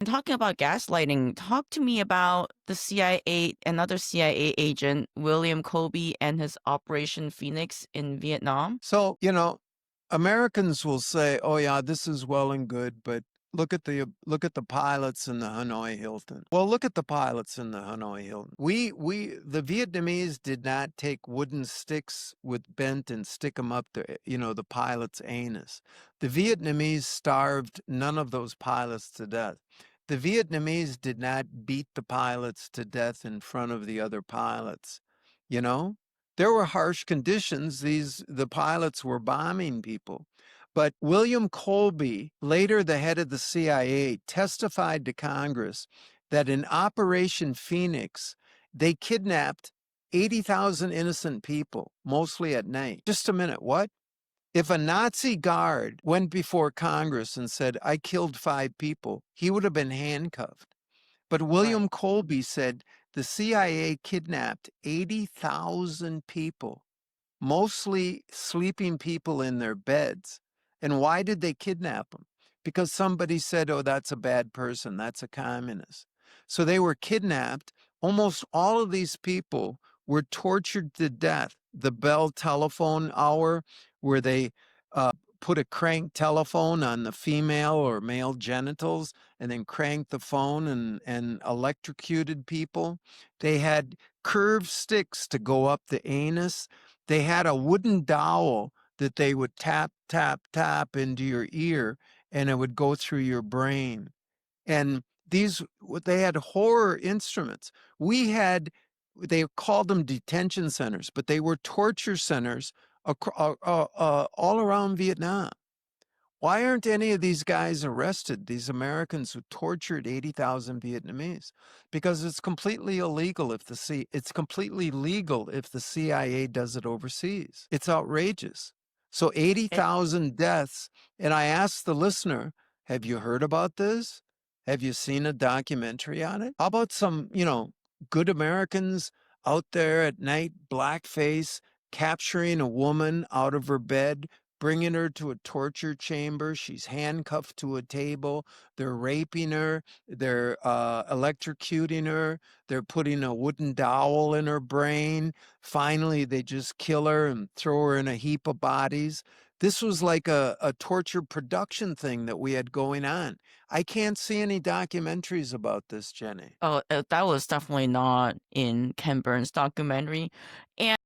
And talking about gaslighting, talk to me about the CIA, another CIA agent, William Colby, and his Operation Phoenix in Vietnam. So, Americans will say, "Oh yeah, this is well and good, but look at the pilots in the Hanoi Hilton." Well, look at the pilots in the Hanoi Hilton. The Vietnamese did not take wooden sticks with bent and stick them up the pilot's anus. The Vietnamese starved none of those pilots to death. The Vietnamese did not beat the pilots to death in front of the other pilots. You know? There were harsh conditions. The pilots were bombing people. But William Colby, later the head of the CIA, testified to Congress that in Operation Phoenix, they kidnapped 80,000 innocent people, mostly at night. Just a minute, what? If a Nazi guard went before Congress and said, "I killed 5 people," he would have been handcuffed. But Right. William Colby said the CIA kidnapped 80,000 people, mostly sleeping people in their beds. And why did they kidnap them? Because somebody said, "Oh, that's a bad person. That's a communist." So they were kidnapped. Almost all of these people were tortured to death. The Bell telephone hour, where they uh, put a crank telephone on the female or male genitals and then cranked the phone and electrocuted people. They had curved sticks to go up the anus. They had a wooden dowel that they would tap, tap, tap into your ear, and it would go through your brain. And they had horror instruments. They called them detention centers, but they were torture centers all around Vietnam. Why aren't any of these guys arrested, these Americans who tortured 80,000 Vietnamese? Because it's completely legal if the CIA does it overseas. It's outrageous. So It, 80,000 deaths. And I asked the listener, have you heard about this? Have you seen a documentary on it? How about some, good Americans out there at night, blackface, capturing a woman out of her bed, bringing her to a torture chamber. She's handcuffed to a table. They're raping her. They're electrocuting her. They're putting a wooden dowel in her brain. Finally, they just kill her and throw her in a heap of bodies. This was like a torture production thing that we had going on. I can't see any documentaries about this, Jenny. that was definitely not in Ken Burns' documentary. And